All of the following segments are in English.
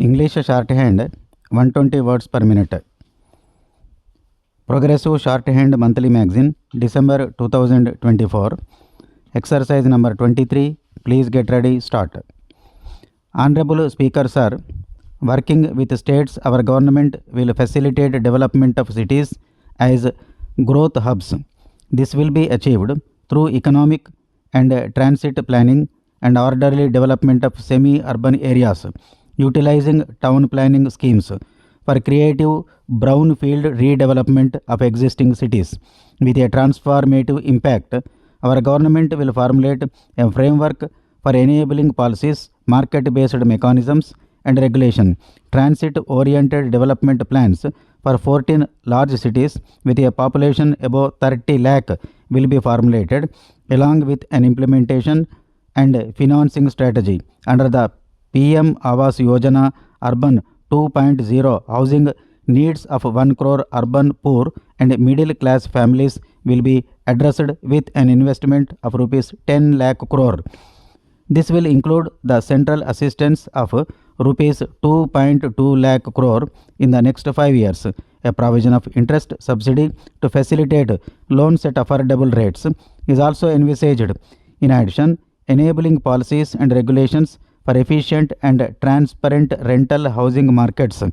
English shorthand 120 words per minute. Progressive Shorthand Monthly Magazine, December 2024. Exercise number 23. Please get ready, start. Honorable Speaker Sir, working with states, our government will facilitate development of cities as growth hubs. This will be achieved through economic and transit planning and orderly development of semi-urban areas, utilizing town planning schemes for creative brownfield redevelopment of existing cities. With a transformative impact, our government will formulate a framework for enabling policies, market-based mechanisms and regulation, transit-oriented development plans for 14 large cities with a population above 30 lakh will be formulated, along with an implementation and financing strategy under the PM Awas Yojana Urban 2.0 housing needs of 1 crore urban poor and middle class families will be addressed with an investment of rupees 10 lakh crore. This will include the central assistance of rupees 2.2 lakh crore in the next 5 years. A provision of interest subsidy to facilitate loans at affordable rates is also envisaged. In addition, enabling policies and regulations for efficient and transparent rental housing markets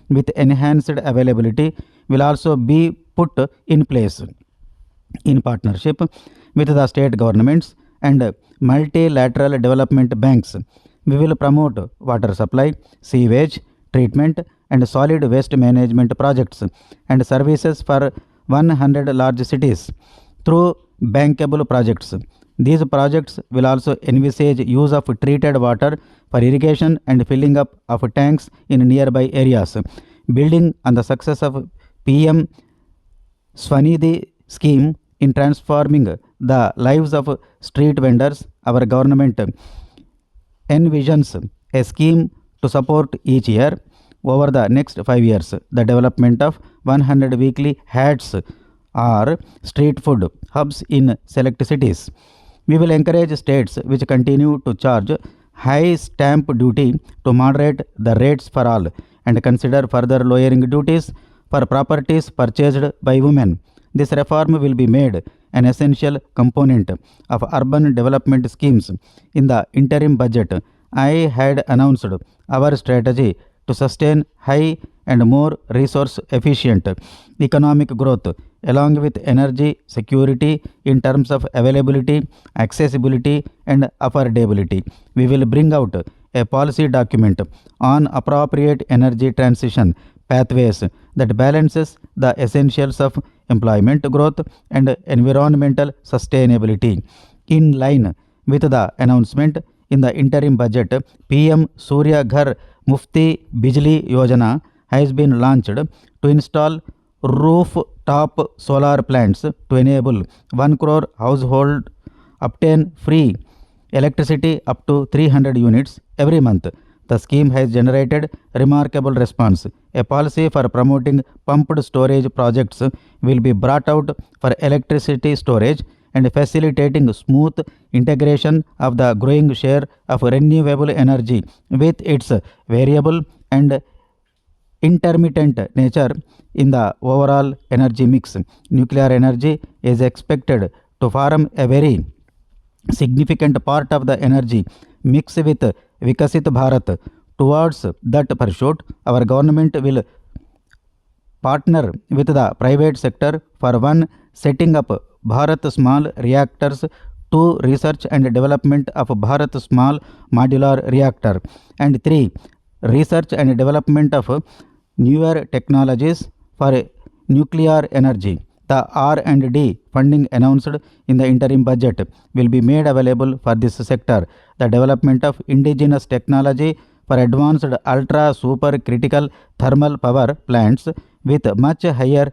with enhanced availability will also be put in place. In partnership with the state governments and multilateral development banks, we will promote water supply, sewage treatment and solid waste management projects and services for 100 large cities through bankable projects. These projects will also envisage use of treated water for irrigation and filling up of tanks in nearby areas. Building on the success of PM Swanidhi scheme in transforming the lives of street vendors, our government envisions a scheme to support each year over the next 5 years the development of 100 weekly hats or street food hubs in select cities. We will encourage states which continue to charge high stamp duty to moderate the rates for all and consider further lowering duties for properties purchased by women. This reform will be made an essential component of urban development schemes. In the interim budget, I had announced our strategy to sustain high and more resource efficient economic growth along with energy security in terms of availability, accessibility and affordability. We will bring out a policy document on appropriate energy transition pathways that balances the essentials of employment growth and environmental sustainability. In line with the announcement in the interim budget, PM Surya Ghar Mufti Bijli Yojana has been launched to install rooftop solar plants to enable 1 crore household obtain free electricity up to 300 units every month. The scheme has generated remarkable response. A policy for promoting pumped storage projects will be brought out for electricity storage and facilitating smooth integration of the growing share of renewable energy with its variable and intermittent nature in the overall energy mix. Nuclear energy is expected to form a very significant part of the energy mix with Vikasit Bharat. Towards that pursuit, our government will partner with the private sector for 1. Setting up Bharat Small Reactors, 2. Research and development of Bharat Small Modular Reactor and 3. Research and development of newer technologies for nuclear energy. The R&D funding announced in the interim budget will be made available for this sector. The development of indigenous technology for advanced ultra super critical thermal power plants with much higher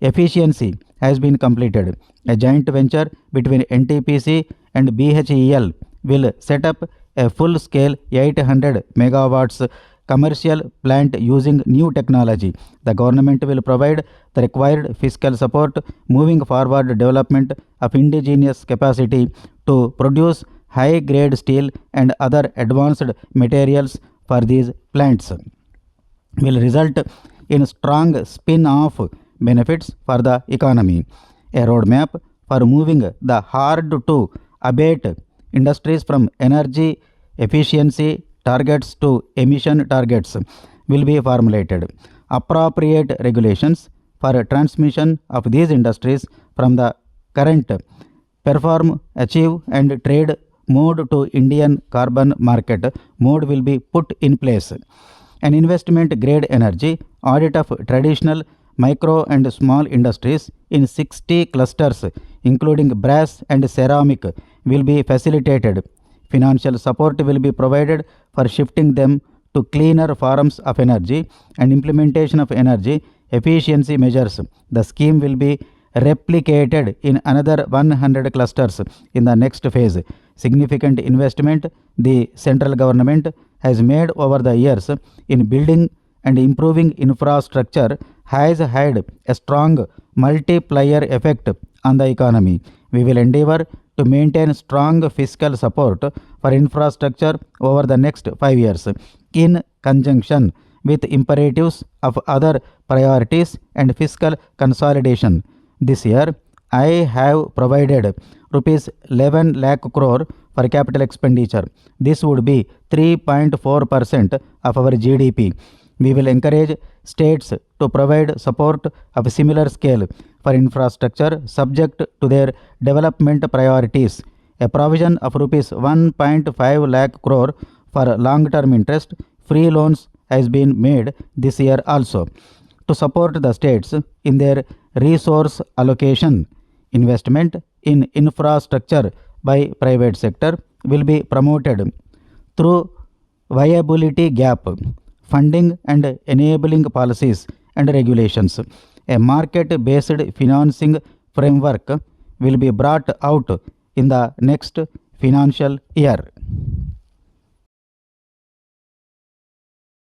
efficiency has been completed. A joint venture between NTPC and BHEL will set up a full-scale 800 megawatts commercial plant using new technology. The government will provide the required fiscal support moving forward development of indigenous capacity to produce high-grade steel and other advanced materials for these plants. will result in strong spin-off benefits for the economy. A roadmap for moving the hard-to-abate industries from energy efficiency targets to emission targets will be formulated. Appropriate regulations for transmission of these industries from the current perform, achieve and trade mode to Indian carbon market mode will be put in place. An investment grade energy audit of traditional micro and small industries in 60 clusters including brass and ceramic will be facilitated. Financial support will be provided for shifting them to cleaner forms of energy and implementation of energy efficiency measures. The scheme will be replicated in another 100 clusters in the next phase. Significant investment the central government has made over the years in building and improving infrastructure has had a strong multiplier effect on the economy. We will endeavor to maintain strong fiscal support for infrastructure over the next 5 years in conjunction with imperatives of other priorities and fiscal consolidation. This year, I have provided rupees 11 lakh crore for capital expenditure. This would be 3.4% of our GDP. We will encourage states to provide support of a similar scale for infrastructure subject to their development priorities. A provision of rupees 1.5 lakh crore for long-term interest free loans has been made this year also. To support the states in their resource allocation, investment in infrastructure by private sector will be promoted through viability gap funding and enabling policies and regulations. A market-based financing framework will be brought out in the next financial year.